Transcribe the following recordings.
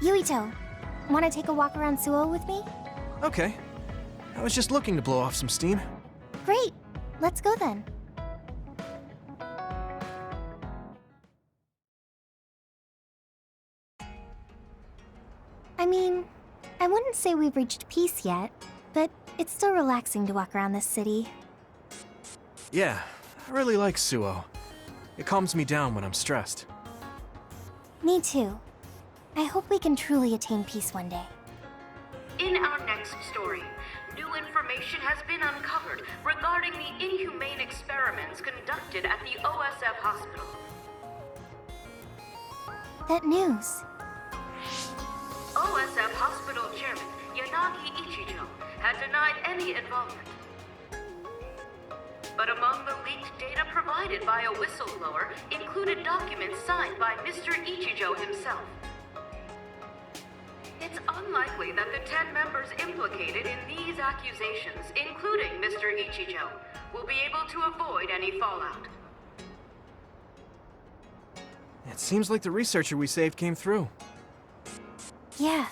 Yuito, wanna take a walk around Suo with me? Okay. I was just looking to blow off some steam. Great! Let's go then. I mean, I wouldn't say we've reached peace yet, but it's still relaxing to walk around this city. Yeah, I really like Suo. It calms me down when I'm stressed. Me too. I hope we can truly attain peace one day. In our next story, new information has been uncovered regarding the inhumane experiments conducted at the OSF hospital. That news. OSF hospital chairman Yanagi Ichijo had denied any involvement. But among the leaked data provided by a whistleblower included documents signed by Mr. Ichijo himself. It's unlikely that the 10 members implicated in these accusations, including Mr. Ichijo, will be able to avoid any fallout. It seems like the researcher we saved came through. Yeah,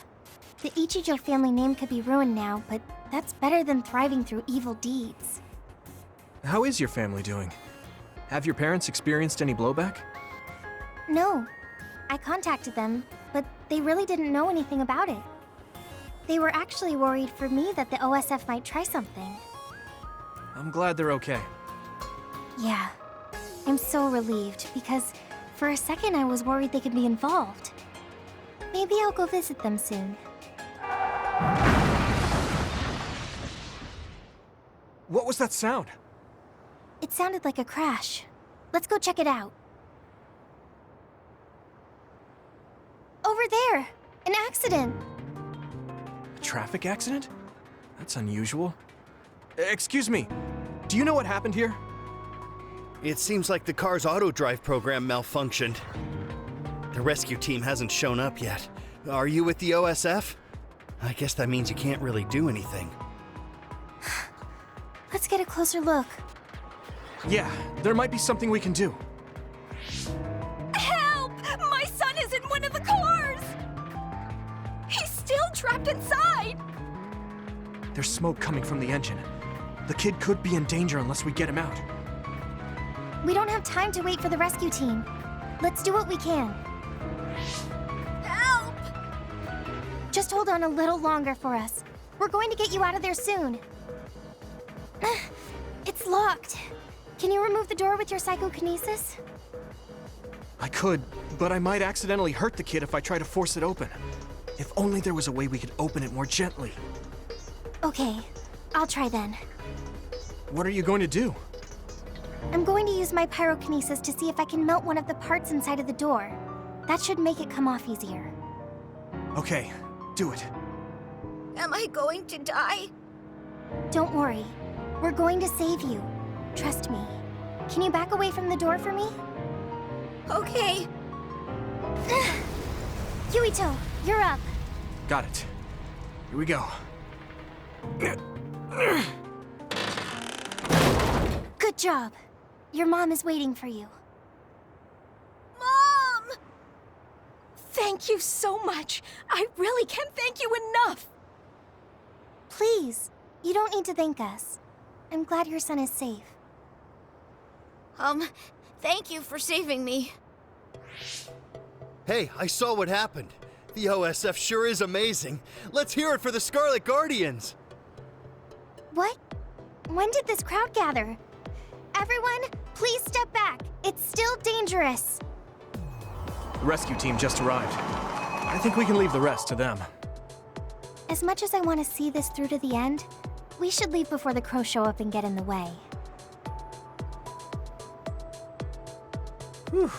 the Ichijo family name could be ruined now, but that's better than thriving through evil deeds. How is your family doing? Have your parents experienced any blowback? No, I contacted them, but they really didn't know anything about it. They were actually worried for me that the OSF might try something. I'm glad they're okay. Yeah, I'm so relieved, because for a second I was worried they could be involved. Maybe I'll go visit them soon. What was that sound? It sounded like a crash. Let's go check it out. Over there! An accident! A traffic accident? That's unusual. Excuse me, do you know what happened here? It seems like the car's auto-drive program malfunctioned. The rescue team hasn't shown up yet. Are you with the OSF? I guess that means you can't really do anything. Let's get a closer look. Yeah, there might be something we can do. Help! My son is in one of the cars! He's still trapped inside! There's smoke coming from the engine. The kid could be in danger unless we get him out. We don't have time to wait for the rescue team. Let's do what we can. Help! Just hold on a little longer for us. We're going to get you out of there soon. It's locked. Can you remove the door with your psychokinesis? I could, but I might accidentally hurt the kid if I try to force it open. If only there was a way we could open it more gently. Okay, I'll try then. What are you going to do? I'm going to use my pyrokinesis to see if I can melt one of the parts inside of the door. That should make it come off easier. Okay, do it. Am I going to die? Don't worry. We're going to save you. Trust me. Can you back away from the door for me? Okay. Yuito, you're up. Got it. Here we go. Good job. Your mom is waiting for you. Mom! Thank you so much. I really can't thank you enough. Please, you don't need to thank us. I'm glad your son is safe. Thank you for saving me. Hey, I saw what happened. The OSF sure is amazing. Let's hear it for the Scarlet Guardians. What? When did this crowd gather? Everyone, please step back. It's still dangerous. The rescue team just arrived. I think we can leave the rest to them. As much as I want to see this through to the end, we should leave before the crows show up and get in the way. Whew.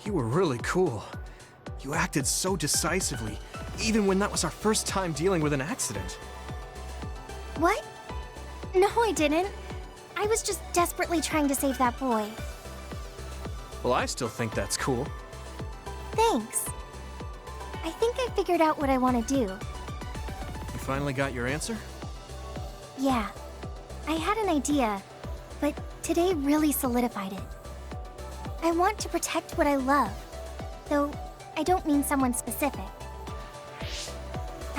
You were really cool. You acted so decisively, even when that was our first time dealing with an accident. What? No, I didn't. I was just desperately trying to save that boy. Well, I still think that's cool. Thanks. I think I figured out what I want to do. You finally got your answer? Yeah. I had an idea, but today really solidified it. I want to protect what I love, though I don't mean someone specific.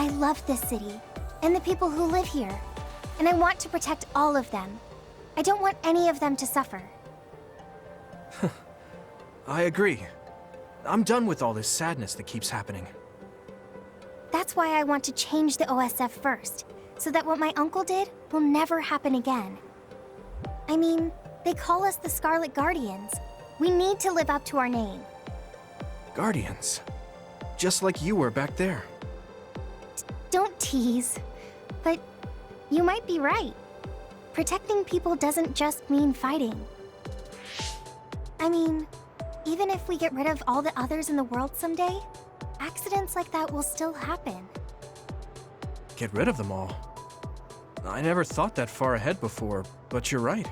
I love this city, and the people who live here, and I want to protect all of them. I don't want any of them to suffer. I agree. I'm done with all this sadness that keeps happening. That's why I want to change the OSF first, so that what my uncle did will never happen again. I mean, they call us the Scarlet Guardians. We need to live up to our name. Guardians. Just like you were back there. Don't tease. But you might be right. Protecting people doesn't just mean fighting. I mean, even if we get rid of all the others in the world someday, accidents like that will still happen. Get rid of them all. I never thought that far ahead before, but you're right.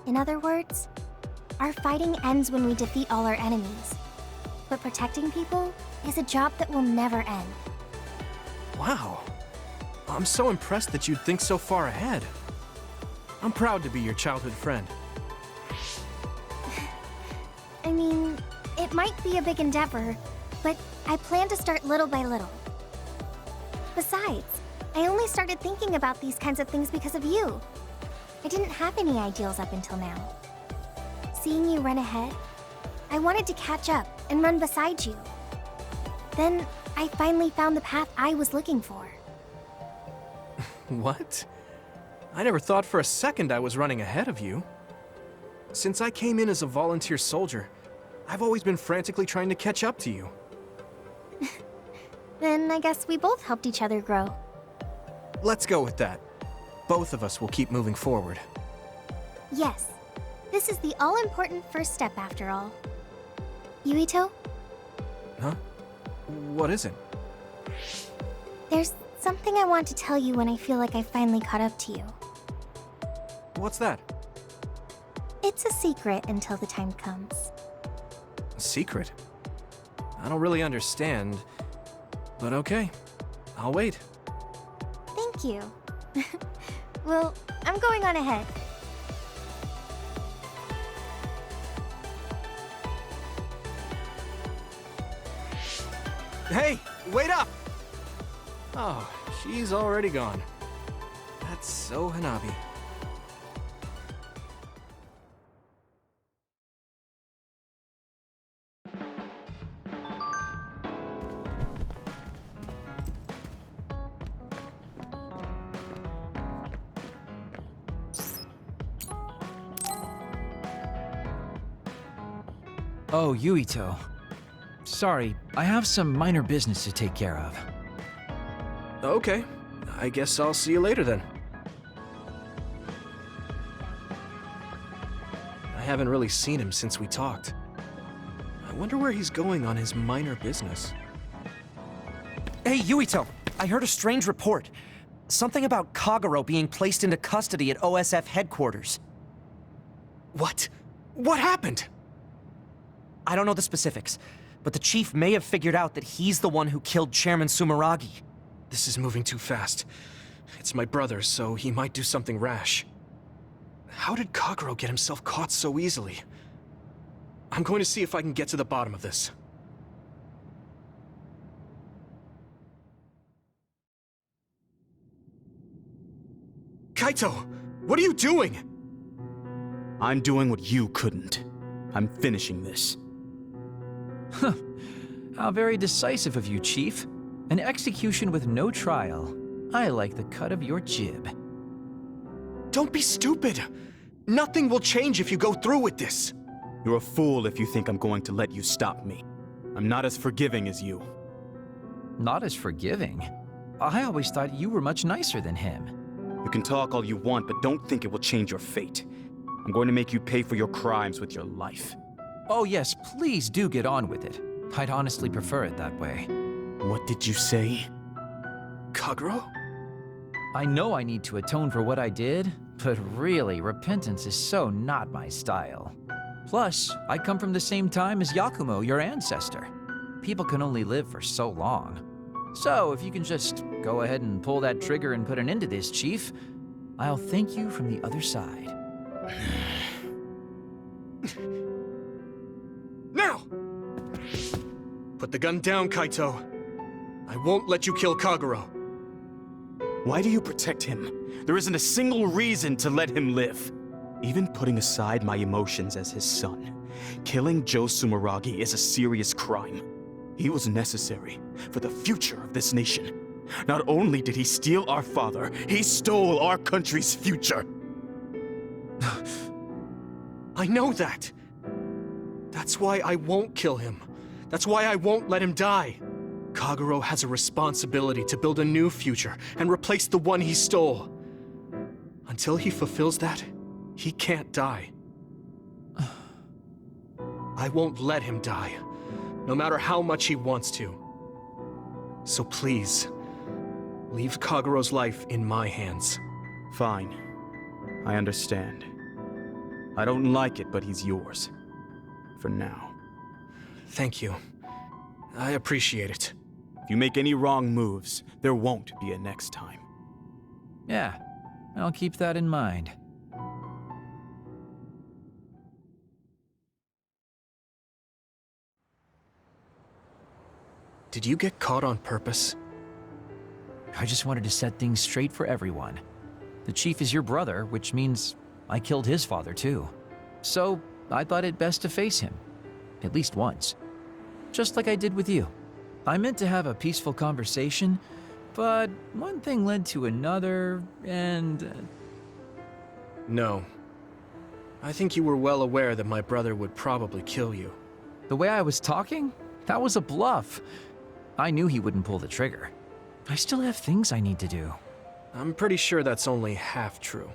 In other words, our fighting ends when we defeat all our enemies. But protecting people is a job that will never end. Wow. I'm so impressed that you'd think so far ahead. I'm proud to be your childhood friend. I mean, it might be a big endeavor, but I plan to start little by little. Besides, I only started thinking about these kinds of things because of you. I didn't have any ideals up until now. Seeing you run ahead, I wanted to catch up and run beside you. Then, I finally found the path I was looking for. What? I never thought for a second I was running ahead of you. Since I came in as a volunteer soldier, I've always been frantically trying to catch up to you. Then I guess we both helped each other grow. Let's go with that. Both of us will keep moving forward. Yes, this is the all-important first step after all. Yuito, Huh? What is it? there's something I want to tell you when I feel like I finally caught up to you. What's that? It's a secret until the time comes. A secret? I don't really understand, but okay. I'll wait. Thank you. Well, I'm going on ahead. Hey, wait up! Oh, she's already gone. That's so Hanabi. Oh, Yuito. Sorry, I have some minor business to take care of. Okay, I guess I'll see you later then. I haven't really seen him since we talked. I wonder where he's going on his minor business. Hey, Yuito! I heard a strange report. Something about Kagero being placed into custody at OSF headquarters. What? What happened? I don't know the specifics, but the chief may have figured out that he's the one who killed Chairman Sumeragi. This is moving too fast. It's my brother, so he might do something rash. How did Kagero get himself caught so easily? I'm going to see if I can get to the bottom of this. Kaito! What are you doing? I'm doing what you couldn't. I'm finishing this. Huh. How very decisive of you, Chief. An execution with no trial. I like the cut of your jib. Don't be stupid! Nothing will change if you go through with this! You're a fool if you think I'm going to let you stop me. I'm not as forgiving as you. Not as forgiving. I always thought you were much nicer than him. You can talk all you want, but don't think it will change your fate. I'm going to make you pay for your crimes with your life. Oh yes, please do get on with it. I'd honestly prefer it that way. What did you say? Kagero? I know I need to atone for what I did, but really, repentance is so not my style. Plus, I come from the same time as Yakumo, your ancestor. People can only live for so long. So, if you can just go ahead and pull that trigger and put an end to this, Chief, I'll thank you from the other side. Now! Put the gun down, Kaito. I won't let you kill Kagero. Why do you protect him? There isn't a single reason to let him live. Even putting aside my emotions as his son, killing Joe Sumeragi is a serious crime. He was necessary for the future of this nation. Not only did he steal our father, he stole our country's future. I know that. That's why I won't kill him. That's why I won't let him die. Kagero has a responsibility to build a new future and replace the one he stole. Until he fulfills that, he can't die. I won't let him die, no matter how much he wants to. So please, leave Kagero's life in my hands. Fine. I understand. I don't like it, but he's yours. For now. Thank you. I appreciate it. If you make any wrong moves, there won't be a next time. Yeah, I'll keep that in mind. Did you get caught on purpose? I just wanted to set things straight for everyone. The chief is your brother, which means I killed his father too. So I thought it best to face him. At least once. Just like I did with you. I meant to have a peaceful conversation, but one thing led to another, and... No. I think you were well aware that my brother would probably kill you. The way I was talking? That was a bluff. I knew he wouldn't pull the trigger. I still have things I need to do. I'm pretty sure that's only half true.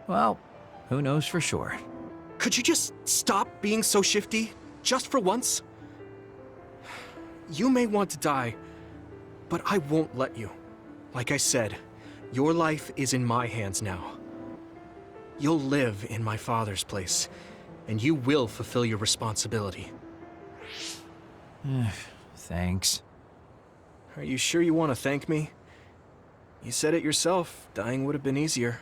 Well, who knows for sure. Could you just stop being so shifty? Just for once? You may want to die, but I won't let you. Like I said, your life is in my hands now. You'll live in my father's place, and you will fulfill your responsibility. Thanks. Are you sure you want to thank me? You said it yourself, dying would have been easier.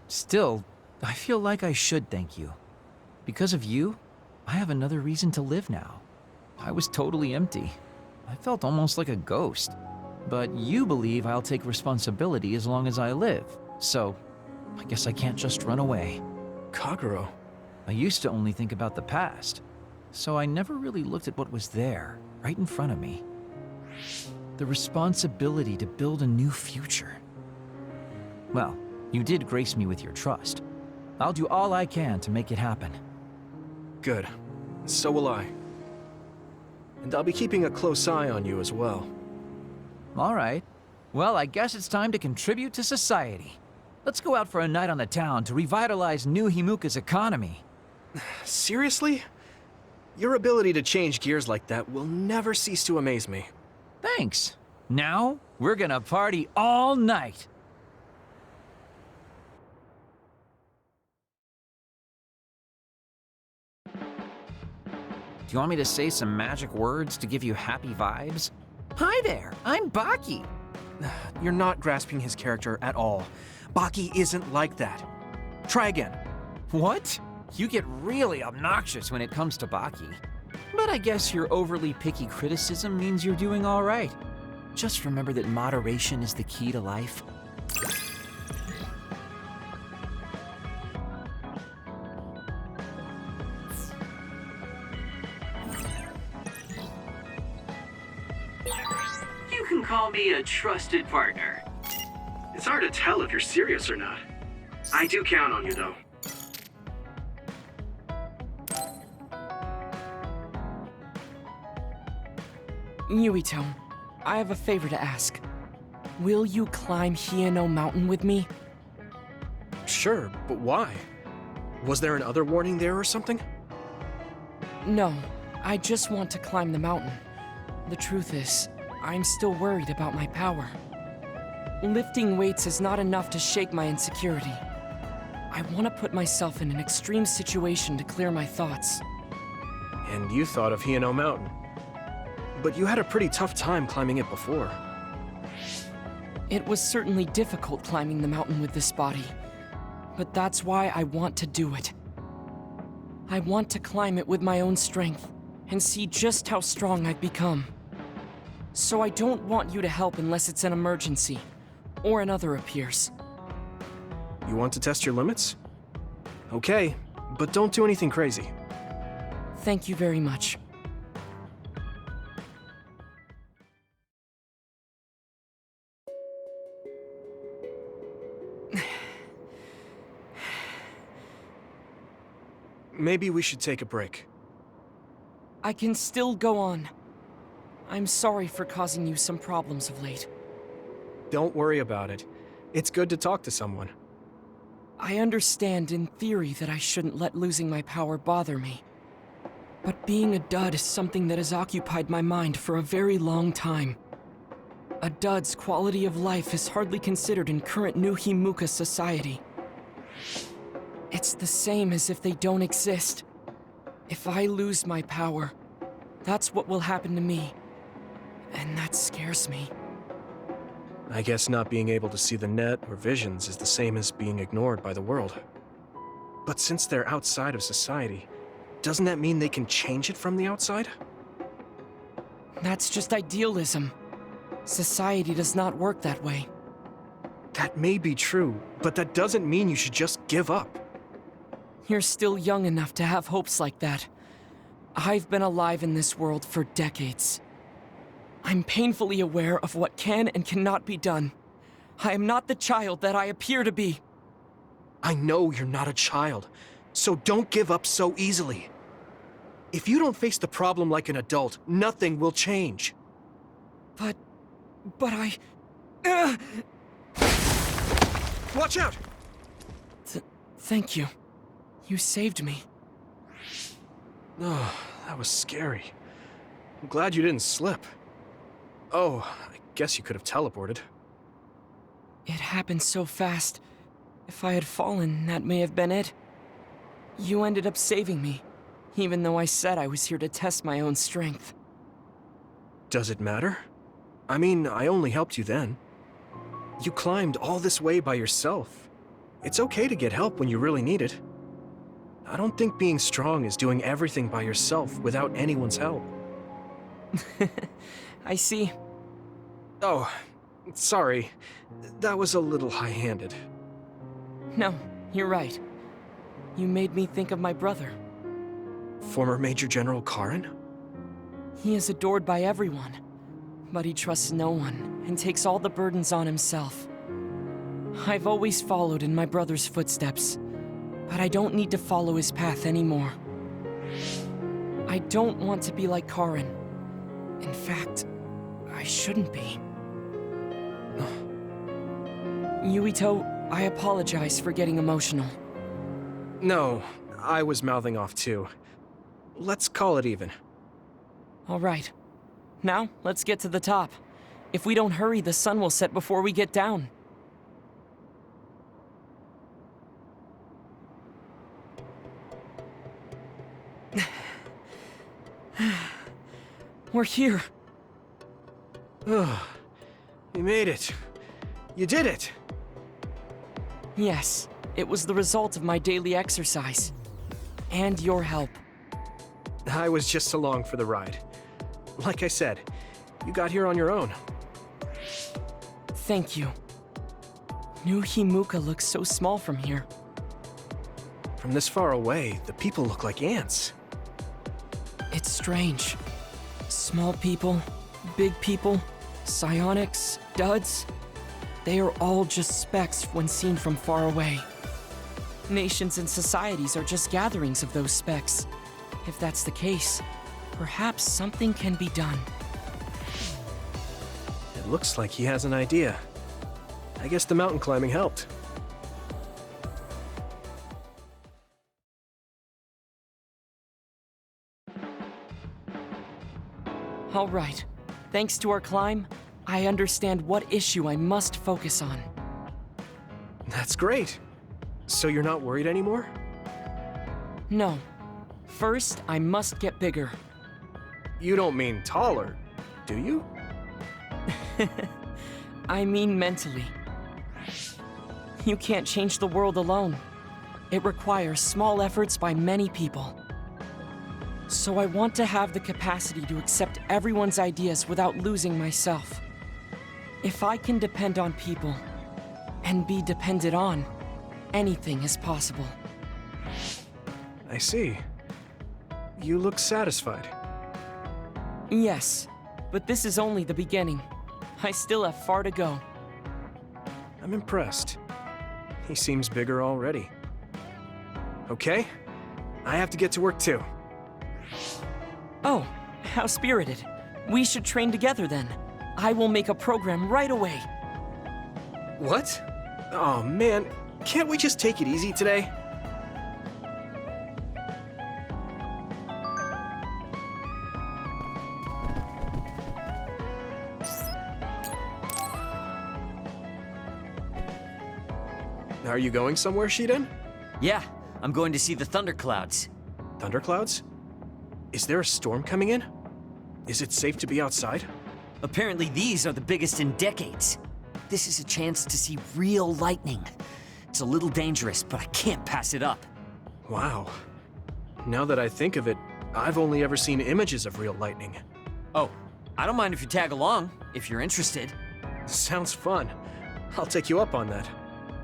Still, I feel like I should thank you. Because of you, I have another reason to live now. I was totally empty. I felt almost like a ghost. But you believe I'll take responsibility as long as I live, so I guess I can't just run away. Kagero. I used to only think about the past, so I never really looked at what was there, right in front of me. The responsibility to build a new future. Well, you did grace me with your trust. I'll do all I can to make it happen. Good. So will I. And I'll be keeping a close eye on you as well. All right. Well, I guess it's time to contribute to society. Let's go out for a night on the town to revitalize New Himuka's economy. Seriously? Your ability to change gears like that will never cease to amaze me. Thanks. Now, we're gonna party all night. Do you want me to say some magic words to give you happy vibes? Hi there, I'm Baki. You're not grasping his character at all. Baki isn't like that. Try again. What? You get really obnoxious when it comes to Baki. But I guess your overly picky criticism means you're doing all right. Just remember that moderation is the key to life. You can call me a trusted partner. It's hard to tell if you're serious or not. I do count on you, though. Yuito, I have a favor to ask. Will you climb Hieno Mountain with me? Sure, but why? Was there another warning there or something? No, I just want to climb the mountain. The truth is, I'm still worried about my power. Lifting weights is not enough to shake my insecurity. I want to put myself in an extreme situation to clear my thoughts. And you thought of Hieno Mountain. But you had a pretty tough time climbing it before. It was certainly difficult climbing the mountain with this body, but that's why I want to do it. I want to climb it with my own strength and see just how strong I've become. So I don't want you to help unless it's an emergency, or another appears. You want to test your limits? Okay, but don't do anything crazy. Thank you very much. Maybe we should take a break. I can still go on. I'm sorry for causing you some problems of late. Don't worry about it. It's good to talk to someone. I understand in theory that I shouldn't let losing my power bother me. But being a dud is something that has occupied my mind for a very long time. A dud's quality of life is hardly considered in current New Himuka society. It's the same as if they don't exist. If I lose my power, that's what will happen to me. And that scares me. I guess not being able to see the net or visions is the same as being ignored by the world. But since they're outside of society, doesn't that mean they can change it from the outside? That's just idealism. Society does not work that way. That may be true, but that doesn't mean you should just give up. You're still young enough to have hopes like that. I've been alive in this world for decades. I'm painfully aware of what can and cannot be done. I am not the child that I appear to be. I know you're not a child, so don't give up so easily. If you don't face the problem like an adult, nothing will change. But I... Watch out! Thank you. You saved me. Oh, that was scary. I'm glad you didn't slip. Oh, I guess you could have teleported. It happened so fast. If I had fallen, that may have been it. You ended up saving me, even though I said I was here to test my own strength. Does it matter? I mean, I only helped you then. You climbed all this way by yourself. It's okay to get help when you really need it. I don't think being strong is doing everything by yourself without anyone's help. I see. Oh, sorry. That was a little high-handed. No, you're right. You made me think of my brother. Former Major General Karin? He is adored by everyone, but he trusts no one and takes all the burdens on himself. I've always followed in my brother's footsteps, but I don't need to follow his path anymore. I don't want to be like Karin. In fact, I shouldn't be. Yuito, I apologize for getting emotional. No, I was mouthing off too. Let's call it even. All right. Now, let's get to the top. If we don't hurry, the sun will set before we get down. We're here. Oh, you made it. You did it. Yes, it was the result of my daily exercise. And your help. I was just along for the ride. Like I said, you got here on your own. Thank you. New Himuka looks so small from here. From this far away, the people look like ants. It's strange. Small people, big people, psionics, duds. They are all just specks when seen from far away. Nations and societies are just gatherings of those specks. If that's the case, perhaps something can be done. It looks like he has an idea. I guess the mountain climbing helped. All right. Thanks to our climb, I understand what issue I must focus on. That's great. So you're not worried anymore? No. First, I must get bigger. You don't mean taller, do you? I mean mentally. You can't change the world alone. It requires small efforts by many people. So I want to have the capacity to accept everyone's ideas without losing myself. If I can depend on people, and be depended on, anything is possible. I see. You look satisfied. Yes, but this is only the beginning. I still have far to go. I'm impressed. He seems bigger already. Okay, I have to get to work too. Oh, how spirited. We should train together then. I will make a program right away. What? Oh man, can't we just take it easy today? Are you going somewhere, Shiden? Yeah, I'm going to see the thunderclouds. Thunderclouds? Is there a storm coming in? Is it safe to be outside? Apparently these are the biggest in decades. This is a chance to see real lightning. It's a little dangerous, but I can't pass it up. Wow. Now that I think of it, I've only ever seen images of real lightning. Oh, I don't mind if you tag along, if you're interested. Sounds fun. I'll take you up on that.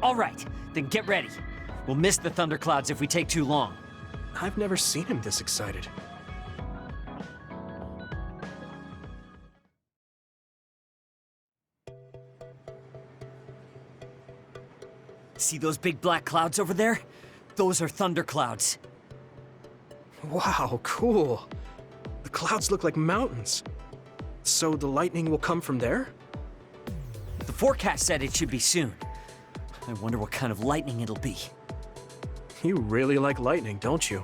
All right, then get ready. We'll miss the thunderclouds if we take too long. I've never seen him this excited. See those big black clouds over there? Those are thunderclouds. Wow, cool. The clouds look like mountains. So the lightning will come from there? The forecast said it should be soon. I wonder what kind of lightning it'll be. You really like lightning, don't you?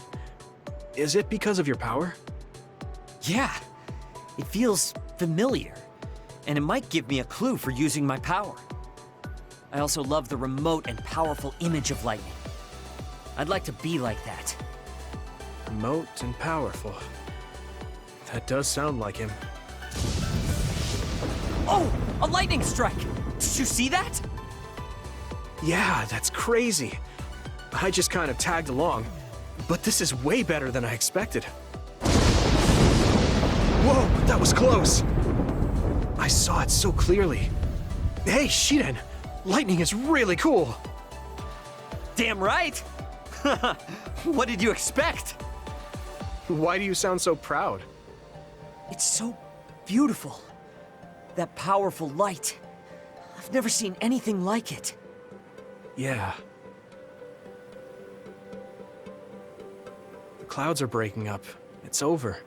Is it because of your power? Yeah, it feels familiar, and it might give me a clue for using my power. I also love the remote and powerful image of lightning. I'd like to be like that. Remote and powerful. That does sound like him. Oh, a lightning strike! Did you see that? Yeah, that's crazy. I just kind of tagged along, but this is way better than I expected. Whoa, that was close. I saw it so clearly. Hey, Shiden, lightning is really cool. Damn right! What did you expect? Why do you sound so proud? It's so beautiful. That powerful light. I've never seen anything like it. Yeah. The clouds are breaking up. It's over.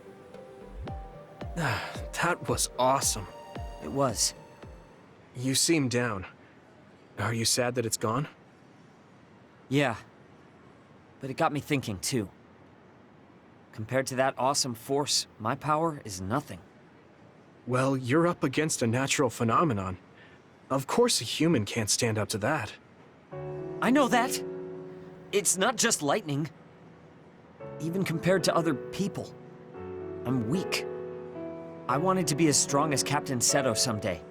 That was awesome. It was. You seem down. Are you sad that it's gone? Yeah. But it got me thinking, too. Compared to that awesome force, my power is nothing. Well, you're up against a natural phenomenon. Of course a human can't stand up to that. I know that. It's not just lightning. Even compared to other people, I'm weak. I wanted to be as strong as Captain Seto someday.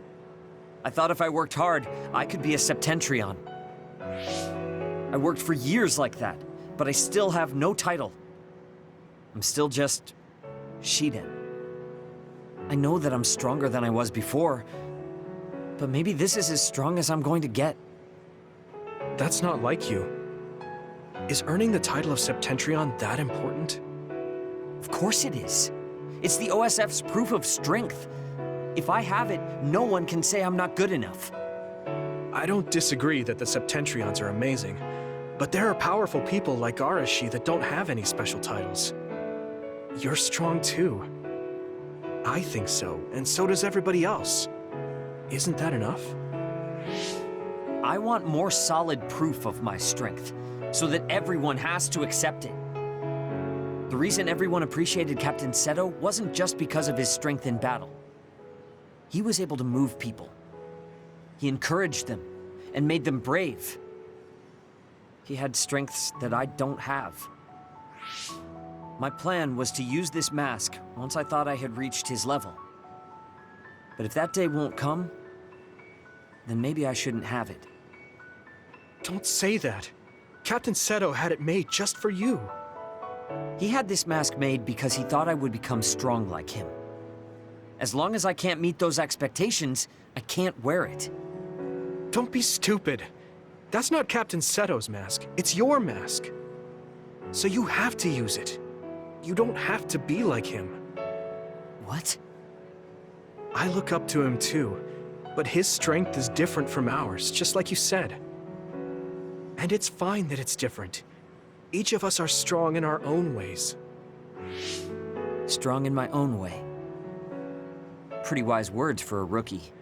I thought if I worked hard, I could be a Septentrion. I worked for years like that, but I still have no title. I'm still just Shiden. I know that I'm stronger than I was before, but maybe this is as strong as I'm going to get. That's not like you. Is earning the title of Septentrion that important? Of course it is. It's the OSF's proof of strength. If I have it, no one can say I'm not good enough. I don't disagree that the Septentrions are amazing, but there are powerful people like Arashi that don't have any special titles. You're strong too. I think so, and so does everybody else. Isn't that enough? I want more solid proof of my strength, so that everyone has to accept it. The reason everyone appreciated Captain Seto wasn't just because of his strength in battle. He was able to move people. He encouraged them, and made them brave. He had strengths that I don't have. My plan was to use this mask once I thought I had reached his level. But if that day won't come, then maybe I shouldn't have it. Don't say that. Captain Seto had it made just for you. He had this mask made because he thought I would become strong like him. As long as I can't meet those expectations, I can't wear it. Don't be stupid. That's not Captain Seto's mask. It's your mask. So you have to use it. You don't have to be like him. What? I look up to him too, but his strength is different from ours, just like you said. And it's fine that it's different. Each of us are strong in our own ways. Strong in my own way. Pretty wise words for a rookie.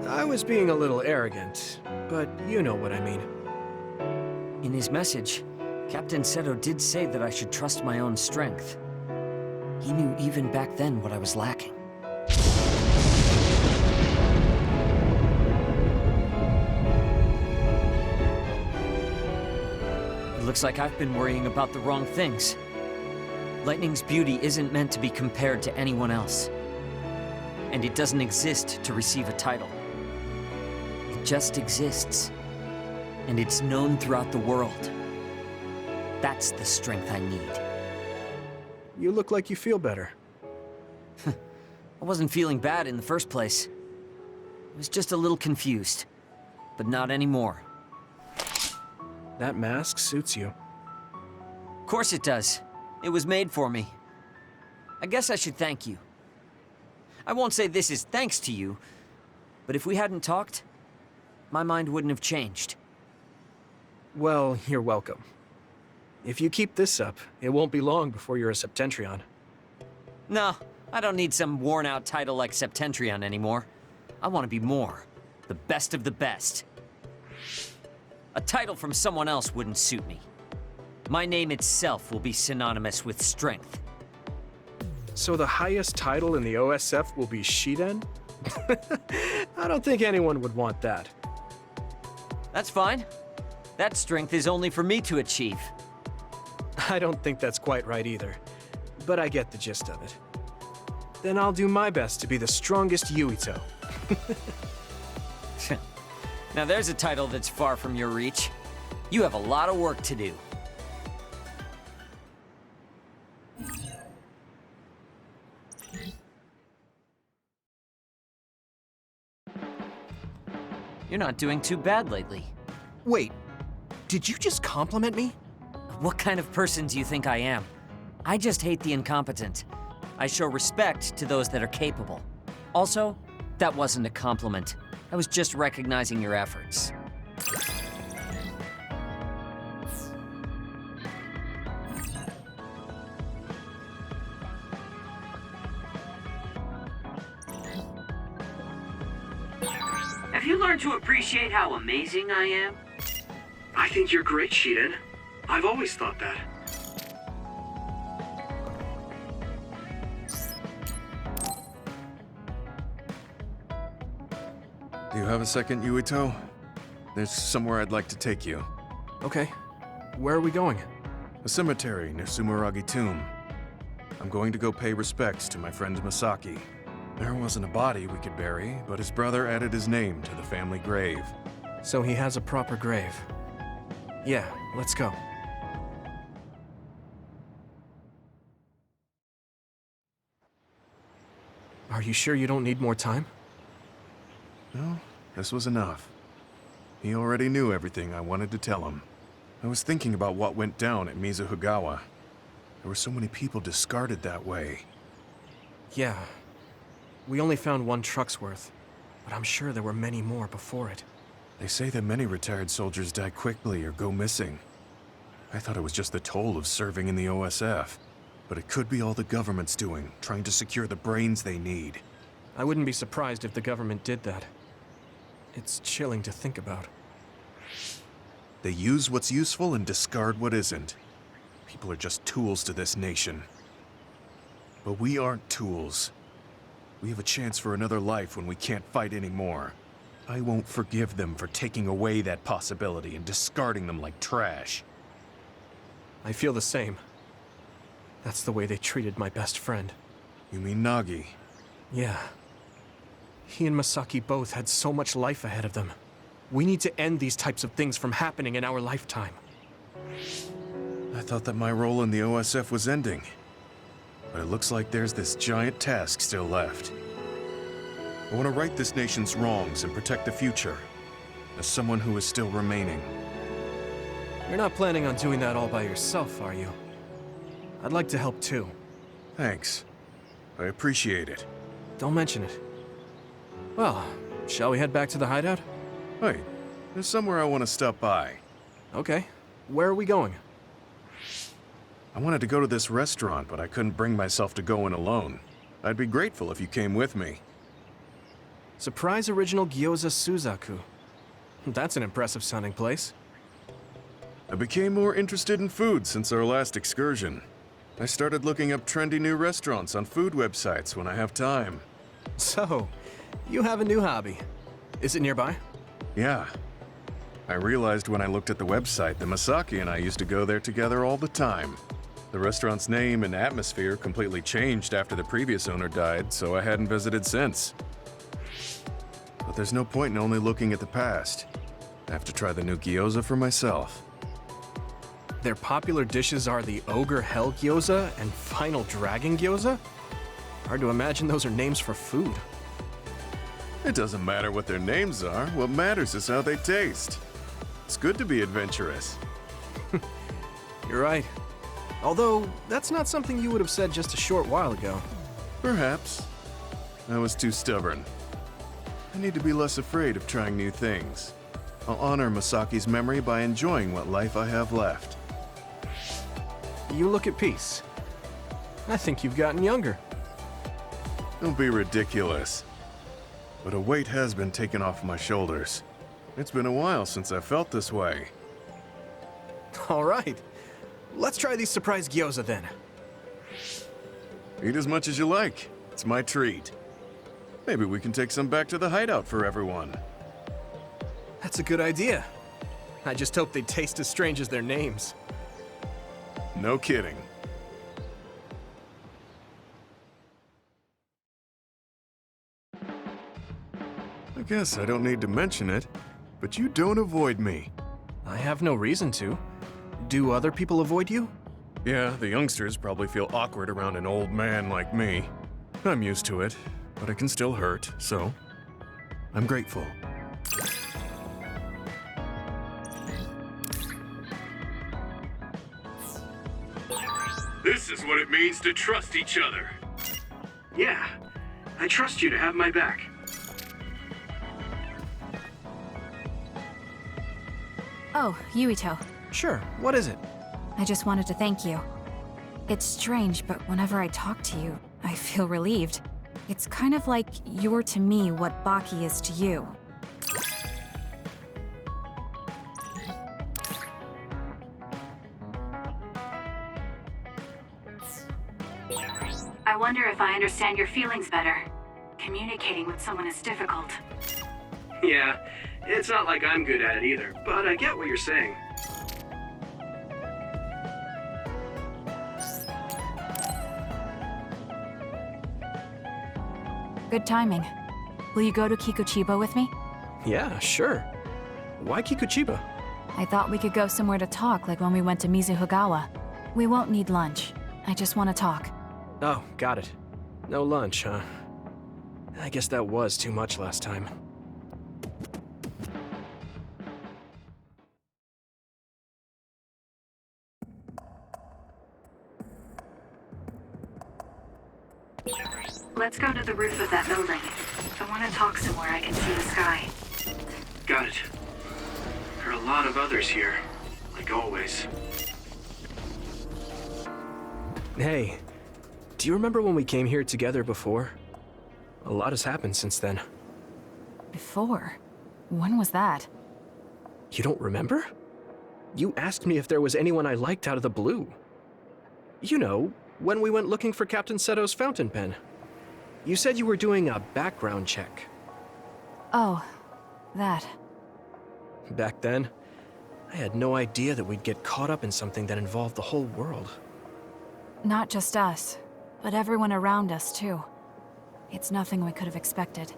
I was being a little arrogant, but you know what I mean. In his message, Captain Seto did say that I should trust my own strength. He knew even back then what I was lacking. It looks like I've been worrying about the wrong things. Lightning's beauty isn't meant to be compared to anyone else. And it doesn't exist to receive a title. It just exists. And it's known throughout the world. That's the strength I need. You look like you feel better. I wasn't feeling bad in the first place. I was just a little confused. But not anymore. That mask suits you. Of course it does. It was made for me. I guess I should thank you. I won't say this is thanks to you, but if we hadn't talked, my mind wouldn't have changed. Well, you're welcome. If you keep this up, it won't be long before you're a Septentrion. No, I don't need some worn-out title like Septentrion anymore. I want to be more. The best of the best. A title from someone else wouldn't suit me. My name itself will be synonymous with strength. So the highest title in the OSF will be Shiden? I don't think anyone would want that. That's fine. That strength is only for me to achieve. I don't think that's quite right either, but I get the gist of it. Then I'll do my best to be the strongest Yuito. Now there's a title that's far from your reach. You have a lot of work to do. You're not doing too bad lately. Wait, did you just compliment me? What kind of person do you think I am? I just hate the incompetent. I show respect to those that are capable. Also, that wasn't a compliment. I was just recognizing your efforts. Have you learned to appreciate how amazing I am? I think you're great, Shiden. I've always thought that. Do you have a second, Yuito? There's somewhere I'd like to take you. Okay. Where are we going? A cemetery near Sumeragi Tomb. I'm going to go pay respects to my friend Masaki. There wasn't a body we could bury, but his brother added his name to the family grave. So he has a proper grave. Yeah, let's go. Are you sure you don't need more time? No, this was enough. He already knew everything I wanted to tell him. I was thinking about what went down at Mizuhigawa. There were so many people discarded that way. Yeah. We only found one truck's worth, but I'm sure there were many more before it. They say that many retired soldiers die quickly or go missing. I thought it was just the toll of serving in the OSF. But it could be all the government's doing, trying to secure the brains they need. I wouldn't be surprised if the government did that. It's chilling to think about. They use what's useful and discard what isn't. People are just tools to this nation. But we aren't tools. We have a chance for another life when we can't fight anymore. I won't forgive them for taking away that possibility and discarding them like trash. I feel the same. That's the way they treated my best friend. You mean Nagi? Yeah. He and Masaki both had so much life ahead of them. We need to end these types of things from happening in our lifetime. I thought that my role in the OSF was ending. But it looks like there's this giant task still left. I want to right this nation's wrongs and protect the future, as someone who is still remaining. You're not planning on doing that all by yourself, are you? I'd like to help too. Thanks. I appreciate it. Don't mention it. Well, shall we head back to the hideout? Wait, there's somewhere I want to stop by. Okay. Where are we going? I wanted to go to this restaurant, but I couldn't bring myself to go in alone. I'd be grateful if you came with me. Surprise Original Gyoza Suzaku. That's an impressive sounding place. I became more interested in food since our last excursion. I started looking up trendy new restaurants on food websites when I have time. So, you have a new hobby. Is it nearby? Yeah. I realized when I looked at the website that Masaki and I used to go there together all the time. The restaurant's name and atmosphere completely changed after the previous owner died, so I hadn't visited since. But there's no point in only looking at the past. I have to try the new gyoza for myself. Their popular dishes are the Ogre Hell Gyoza and Final Dragon Gyoza? Hard to imagine those are names for food. It doesn't matter what their names are, what matters is how they taste. It's good to be adventurous. You're right. Although, that's not something you would have said just a short while ago. Perhaps. I was too stubborn. I need to be less afraid of trying new things. I'll honor Masaki's memory by enjoying what life I have left. You look at peace. I think you've gotten younger. Don't be ridiculous. But a weight has been taken off my shoulders. It's been a while since I felt this way. All right. Let's try these surprise gyoza then. Eat as much as you like. It's my treat. Maybe we can take some back to the hideout for everyone. That's a good idea. I just hope they taste as strange as their names. No kidding. I guess I don't need to mention it, but you don't avoid me. I have no reason to. Do other people avoid you? Yeah, the youngsters probably feel awkward around an old man like me. I'm used to it, but it can still hurt, so I'm grateful. This is what it means to trust each other. Yeah, I trust you to have my back. Oh, Yuito. Sure, what is it? I just wanted to thank you. It's strange, but whenever I talk to you, I feel relieved. It's kind of like you're to me what Baki is to you. I wonder if I understand your feelings better. Communicating with someone is difficult. Yeah, it's not like I'm good at it either, but I get what you're saying. Good timing. Will you go to Kikuchiba with me? Yeah, sure. Why Kikuchiba? I thought we could go somewhere to talk, like when we went to Mizuhigawa. We won't need lunch. I just want to talk. Oh, got it. No lunch, huh? I guess that was too much last time. Let's go to the roof of that building. I want to talk somewhere I can see the sky. Got it. There are a lot of others here, like always. Hey, do you remember when we came here together before? A lot has happened since then. Before? When was that? You don't remember? You asked me if there was anyone I liked out of the blue. You know, when we went looking for Captain Seto's fountain pen. You said you were doing a background check. Oh, that. Back then, I had no idea that we'd get caught up in something that involved the whole world. Not just us, but everyone around us, too. It's nothing we could have expected.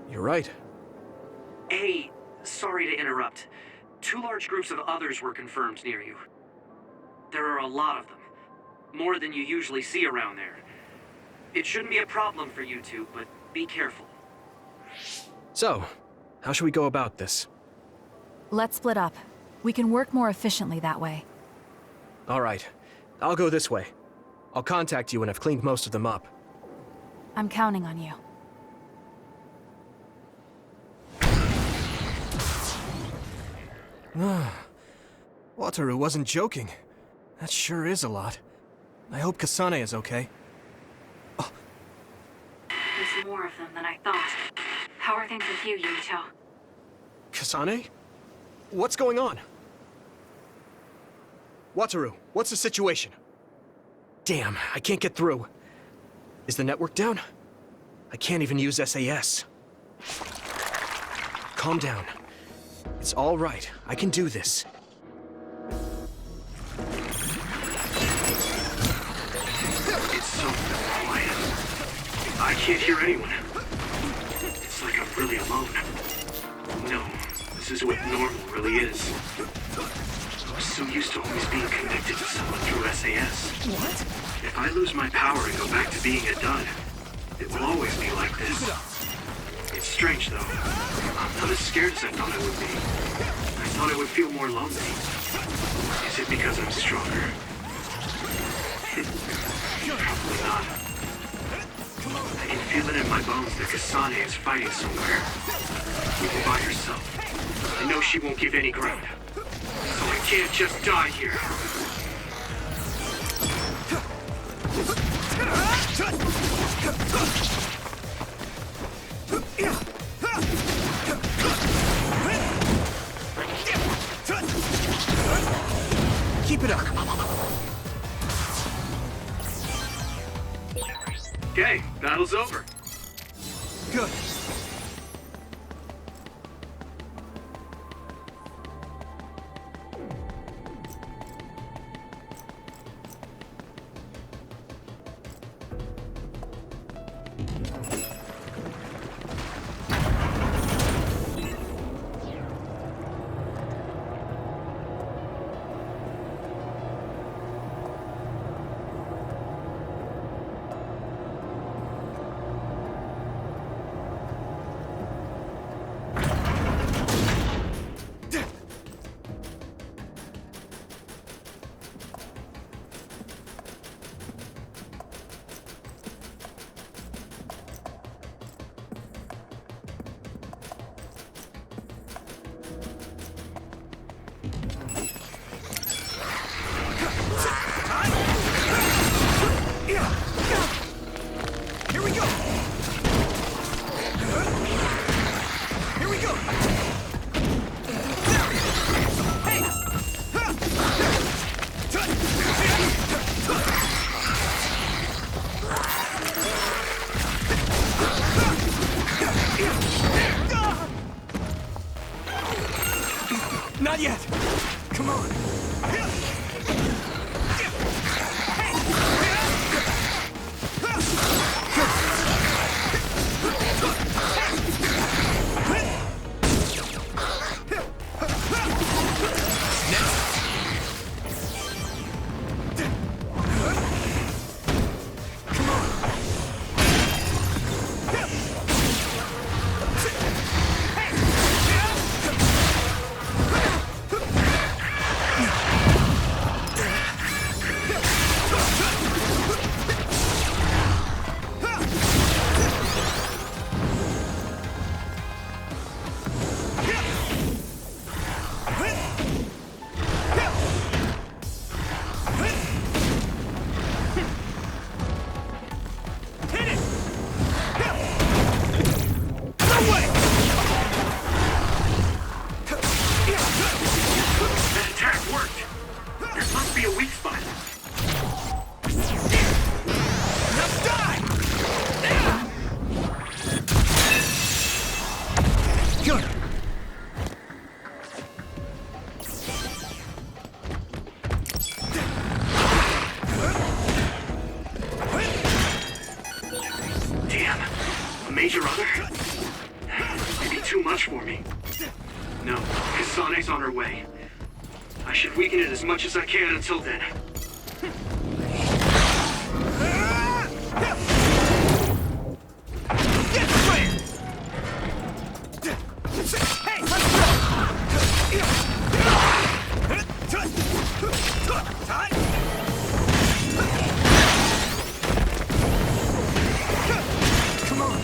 You're right. Hey, sorry to interrupt. 2 large groups of others were confirmed near you. There are a lot of them. More than you usually see around there. It shouldn't be a problem for you two, but be careful. So, how should we go about this? Let's split up. We can work more efficiently that way. All right. I'll go this way. I'll contact you when I've cleaned most of them up. I'm counting on you. Wataru wasn't joking. That sure is a lot. I hope Kasane is okay. There's more of them than I thought. How are things with you, Yuito? Kasane? What's going on? Wataru, what's the situation? Damn, I can't get through. Is the network down? I can't even use SAS. Calm down. It's all right. I can do this. It's so quiet. I can't hear anyone. It's like I'm really alone. No, this is what normal really is. I'm so used to always being connected to someone through SAS. What? If I lose my power and go back to being a dud, it will always be like this. It's strange, though. I'm not as scared as I thought I would be. I thought I would feel more lonely. Is it because I'm stronger? Probably not. I can feel it in my bones that Kasane is fighting somewhere. Even by herself. I know she won't give any ground. So I can't just die here. Keep it up. Okay, battle's over. Good. Not yet! Come on! Major Other? Maybe too much for me. No, Kasane's on her way. I should weaken it as much as I can until then. Hey, let's go! Come on.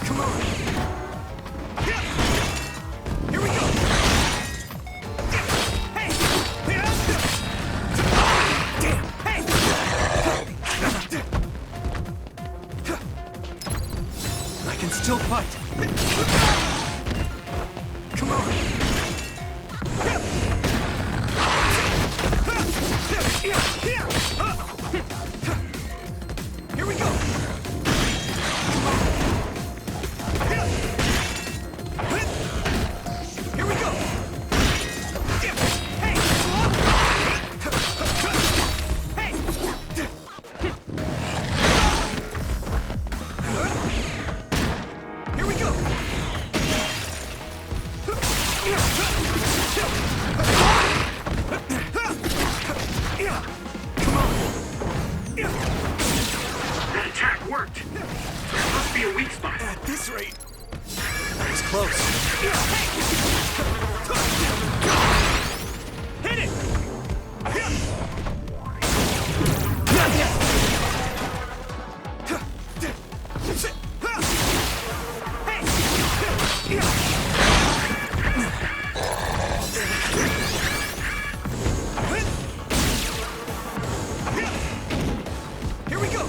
Come on. Here we go. Hey. Damn. Hey. I can still fight. Come on. Here we go. Here we go. Hey. Hey. Here we go. That attack worked. There must be a weak spot. At this rate, it's close. Hit it! Here we go!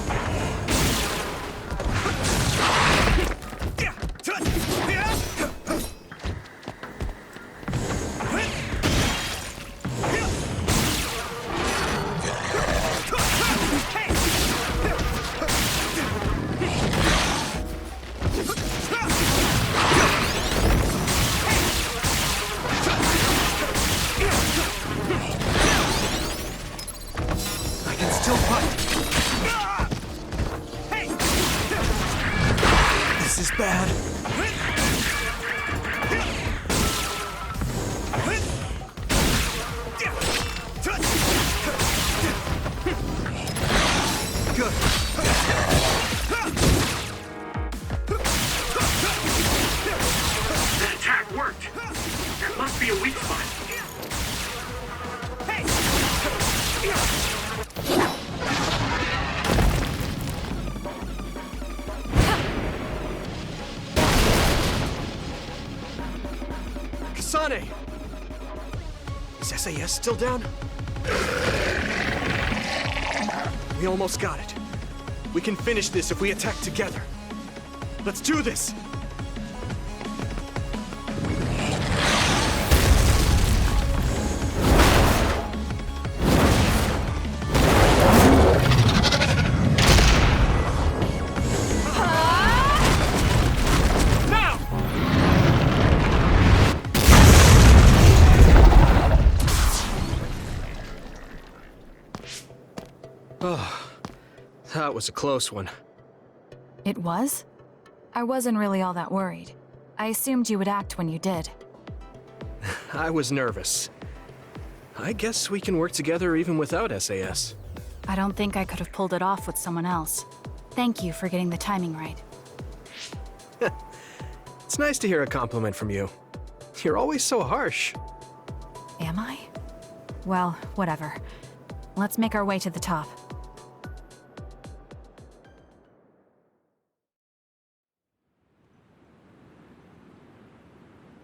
I can still fight. Hey! This is bad. Good. That attack worked. There must be a weak spot. Kasane! Is SAS still down? We almost got it. We can finish this if we attack together. Let's do this! Oh, that was a close one. It was? I wasn't really all that worried. I assumed you would act when you did. I was nervous. I guess we can work together even without SAS. I don't think I could have pulled it off with someone else. Thank you for getting the timing right. It's nice to hear a compliment from you. You're always so harsh. Am I? Well, whatever. Let's make our way to the top.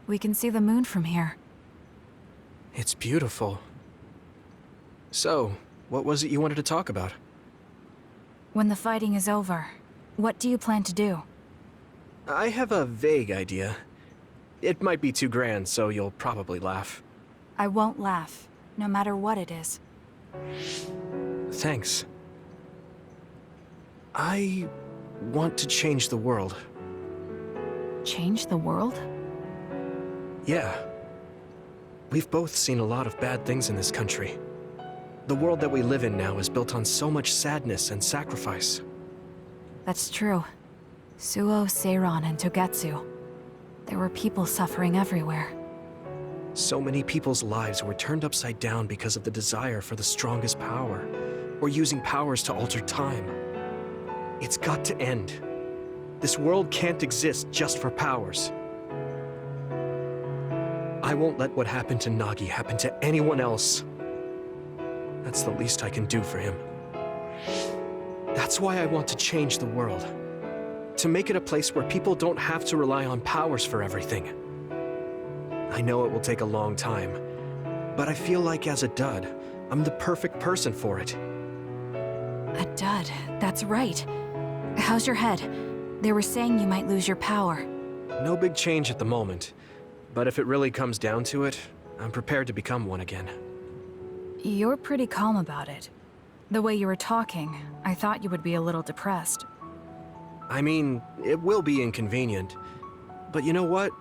We can see the moon from here. It's beautiful. So, what was it you wanted to talk about? When the fighting is over, what do you plan to do? I have a vague idea. It might be too grand, so you'll probably laugh. I won't laugh, no matter what it is. Thanks. I want to change the world. Change the world? Yeah. We've both seen a lot of bad things in this country. The world that we live in now is built on so much sadness and sacrifice. That's true. Suo, Seiron, and Togetsu. There were people suffering everywhere. So many people's lives were turned upside down because of the desire for the strongest power, or using powers to alter time. It's got to end. This world can't exist just for powers. I won't let what happened to Nagi happen to anyone else. That's the least I can do for him. That's why I want to change the world. To make it a place where people don't have to rely on powers for everything. I know it will take a long time, but I feel like as a dud, I'm the perfect person for it. A dud, that's right. How's your head? They were saying you might lose your power. No big change at the moment, but if it really comes down to it, I'm prepared to become one again. You're pretty calm about it. The way you were talking, I thought you would be a little depressed. I mean, it will be inconvenient, but you know what?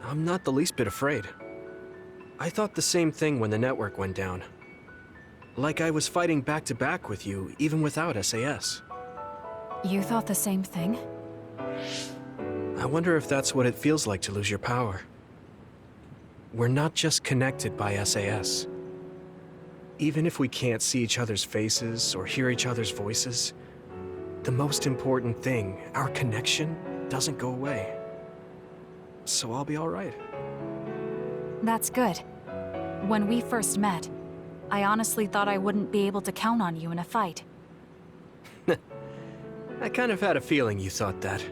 I'm not the least bit afraid. I thought the same thing when the network went down. Like I was fighting back-to-back with you, even without SAS. You thought the same thing? I wonder if that's what it feels like to lose your power. We're not just connected by SAS. Even if we can't see each other's faces or hear each other's voices, the most important thing, our connection, doesn't go away. So I'll be all right. That's good. When we first met, I honestly thought I wouldn't be able to count on you in a fight. I kind of had a feeling you thought that.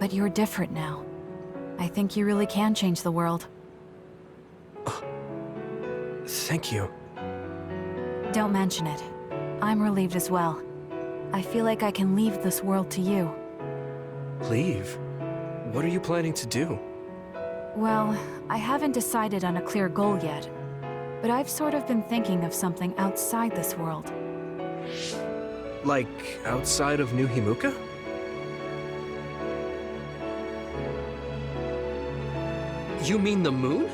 But you're different now. I think you really can change the world. Thank you. Don't mention it. I'm relieved as well. I feel like I can leave this world to you. Leave? What are you planning to do? Well, I haven't decided on a clear goal yet, but I've sort of been thinking of something outside this world. Like, outside of New Himuka? You mean the moon?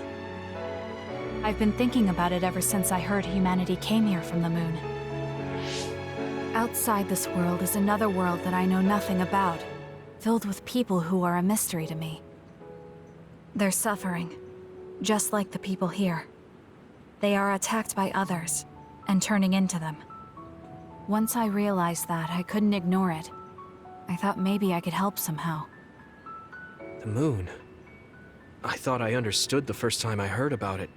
I've been thinking about it ever since I heard humanity came here from the moon. Outside this world is another world that I know nothing about, filled with people who are a mystery to me. They're suffering, just like the people here. They are attacked by others, and turning into them. Once I realized that, I couldn't ignore it. I thought maybe I could help somehow. The moon? I thought I understood the first time I heard about it,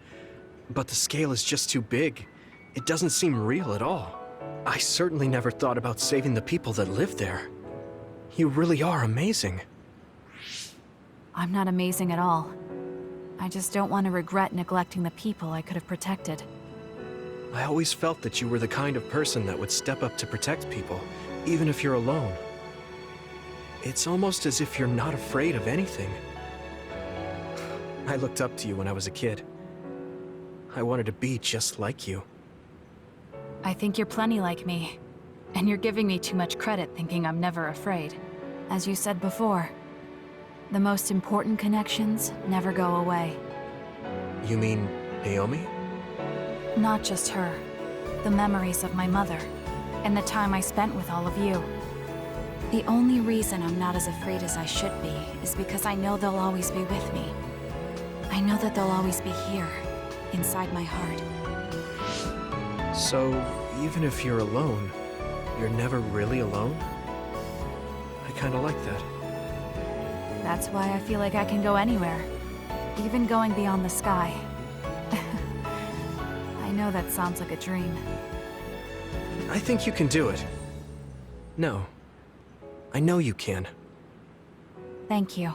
but the scale is just too big. It doesn't seem real at all. I certainly never thought about saving the people that live there. You really are amazing. I'm not amazing at all. I just don't want to regret neglecting the people I could have protected. I always felt that you were the kind of person that would step up to protect people, even if you're alone. It's almost as if you're not afraid of anything. I looked up to you when I was a kid. I wanted to be just like you. I think you're plenty like me, and you're giving me too much credit thinking I'm never afraid. As you said before, the most important connections never go away. You mean Naomi? Not just her. The memories of my mother, and the time I spent with all of you. The only reason I'm not as afraid as I should be is because I know they'll always be with me. I know that they'll always be here, inside my heart. So, even if you're alone, you're never really alone? I kinda like that. That's why I feel like I can go anywhere, even going beyond the sky. I know that sounds like a dream. I think you can do it. No. I know you can. Thank you.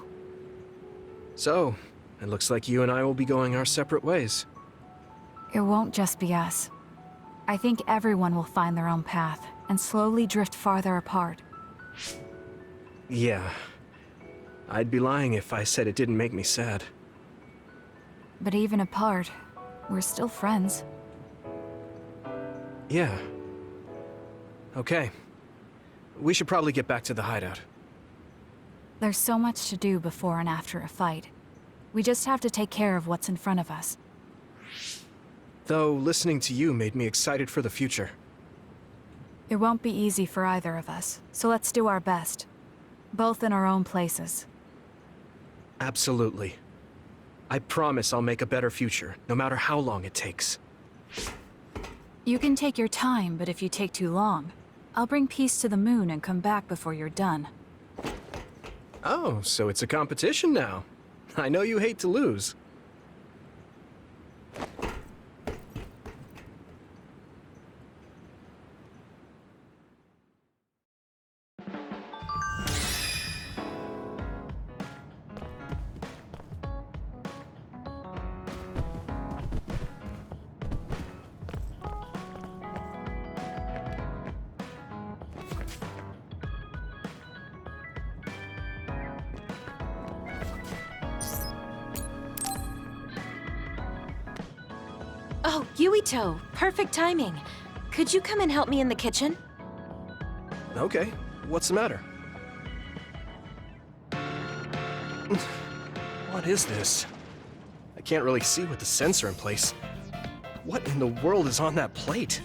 So, it looks like you and I will be going our separate ways. It won't just be us. I think everyone will find their own path and slowly drift farther apart. Yeah. I'd be lying if I said it didn't make me sad. But even apart, we're still friends. Yeah. Okay. We should probably get back to the hideout. There's so much to do before and after a fight. We just have to take care of what's in front of us. Though, listening to you made me excited for the future. It won't be easy for either of us, so let's do our best. Both in our own places. Absolutely. I promise I'll make a better future, no matter how long it takes. You can take your time, but if you take too long, I'll bring peace to the moon and come back before you're done. Oh, so it's a competition now. I know you hate to lose. Oh, Yuito, perfect timing. Could you come and help me in the kitchen? Okay, what's the matter? What is this? I can't really see with the sensor in place. What in the world is on that plate?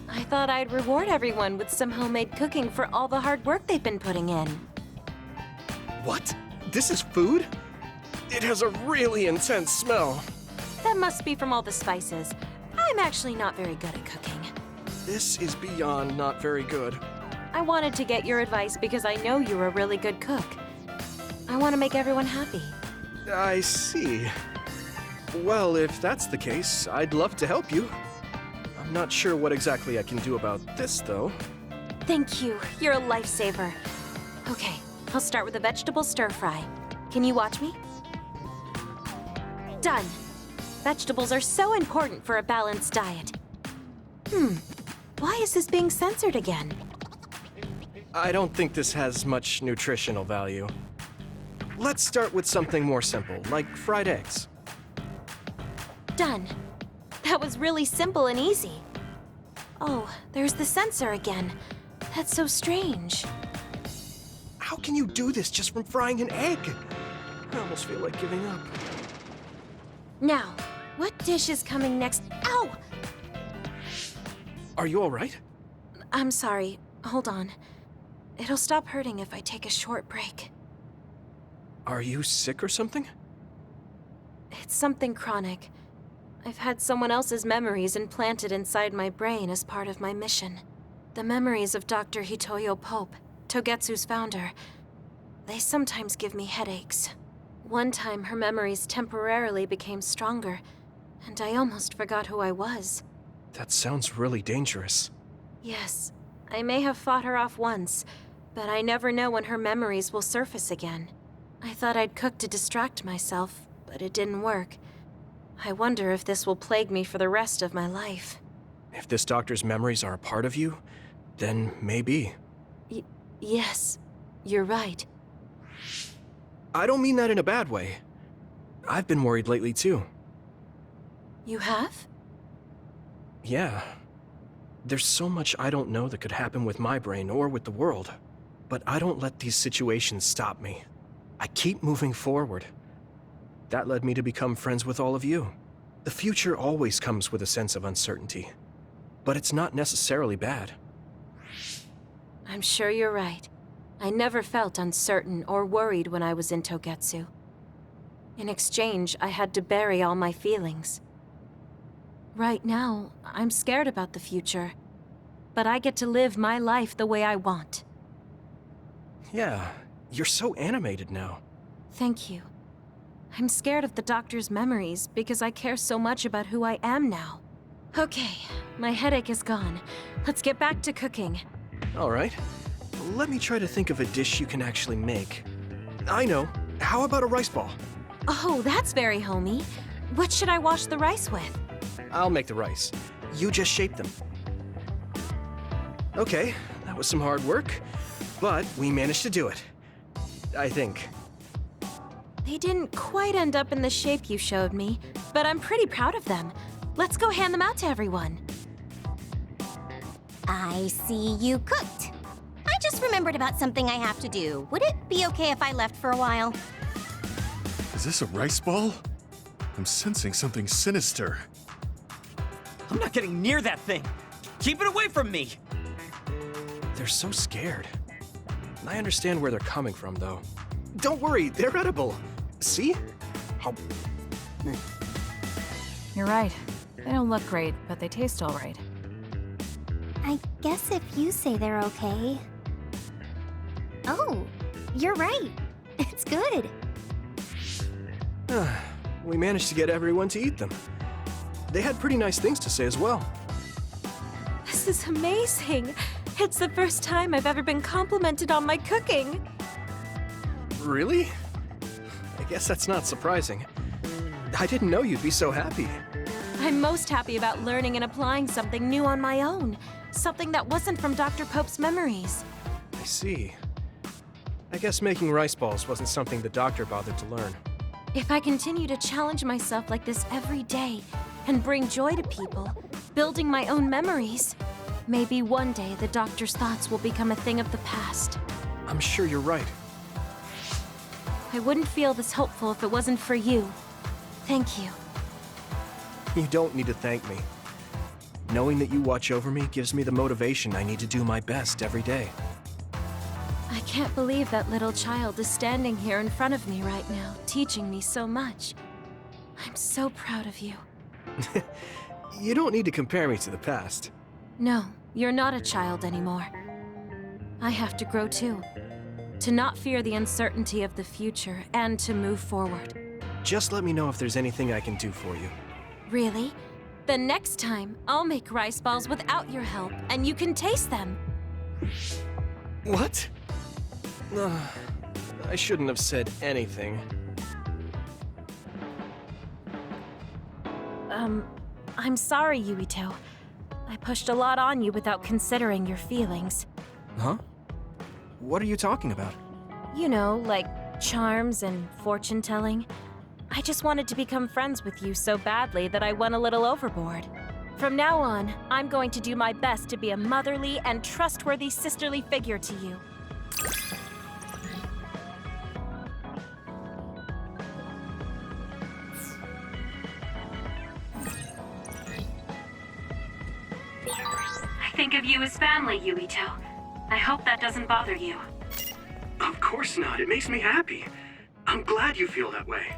I thought I'd reward everyone with some homemade cooking for all the hard work they've been putting in. What? This is food? It has a really intense smell. That must be from all the spices. I'm actually not very good at cooking. This is beyond not very good. I wanted to get your advice because I know you're a really good cook. I want to make everyone happy. I see. Well, if that's the case, I'd love to help you. I'm not sure what exactly I can do about this, though. Thank you. You're a lifesaver. Okay, I'll start with a vegetable stir-fry. Can you watch me? Done. Vegetables are so important for a balanced diet. Why is this being censored again? I don't think this has much nutritional value. Let's start with something more simple, like fried eggs. Done. That was really simple and easy. Oh, there's the censor again. That's so strange. How can you do this just from frying an egg? I almost feel like giving up. Now, what dish is coming next? Ow! Are you all right? I'm sorry. Hold on. It'll stop hurting if I take a short break. Are you sick or something? It's something chronic. I've had someone else's memories implanted inside my brain as part of my mission. The memories of Dr. Hitoyo Pope, Togetsu's founder. They sometimes give me headaches. One time, her memories temporarily became stronger, and I almost forgot who I was. That sounds really dangerous. Yes, I may have fought her off once, but I never know when her memories will surface again. I thought I'd cook to distract myself, but it didn't work. I wonder if this will plague me for the rest of my life. If this doctor's memories are a part of you, then maybe. Yes, you're right. I don't mean that in a bad way. I've been worried lately, too. You have? Yeah. There's so much I don't know that could happen with my brain or with the world. But I don't let these situations stop me. I keep moving forward. That led me to become friends with all of you. The future always comes with a sense of uncertainty. But it's not necessarily bad. I'm sure you're right. I never felt uncertain or worried when I was in Togetsu. In exchange, I had to bury all my feelings. Right now, I'm scared about the future. But I get to live my life the way I want. Yeah, you're so animated now. Thank you. I'm scared of the doctor's memories because I care so much about who I am now. Okay, my headache is gone. Let's get back to cooking. All right. Let me try to think of a dish you can actually make. I know. How about a rice ball? Oh, that's very homey. What should I wash the rice with? I'll make the rice. You just shape them. Okay, that was some hard work, but we managed to do it. I think. They didn't quite end up in the shape you showed me, but I'm pretty proud of them. Let's go hand them out to everyone. I see you cooked. I just remembered about something I have to do. Would it be okay if I left for a while? Is this a rice ball? I'm sensing something sinister. I'm not getting near that thing. Keep it away from me. They're so scared. I understand where they're coming from, though. Don't worry, they're edible. See? How... You're right. They don't look great, but they taste all right. I guess if you say they're okay. Oh, you're right. It's good. We managed to get everyone to eat them. They had pretty nice things to say as well. This is amazing. It's the first time I've ever been complimented on my cooking. Really? I guess that's not surprising. I didn't know you'd be so happy. I'm most happy about learning and applying something new on my own. Something that wasn't from Dr. Pope's memories. I see. I guess making rice balls wasn't something the doctor bothered to learn. If I continue to challenge myself like this every day and bring joy to people, building my own memories, maybe one day the doctor's thoughts will become a thing of the past. I'm sure you're right. I wouldn't feel this hopeful if it wasn't for you. Thank you. You don't need to thank me. Knowing that you watch over me gives me the motivation I need to do my best every day. I can't believe that little child is standing here in front of me right now, teaching me so much. I'm so proud of you. You don't need to compare me to the past. No, you're not a child anymore. I have to grow too. To not fear the uncertainty of the future and to move forward. Just let me know if there's anything I can do for you. Really? Then next time, I'll make rice balls without your help, and you can taste them. What? I shouldn't have said anything. I'm sorry, Yuito. I pushed a lot on you without considering your feelings. Huh? What are you talking about? You know, like charms and fortune-telling. I just wanted to become friends with you so badly that I went a little overboard. From now on, I'm going to do my best to be a motherly and trustworthy sisterly figure to you. I think of you as family, Yuito. I hope that doesn't bother you. Of course not. It makes me happy. I'm glad you feel that way.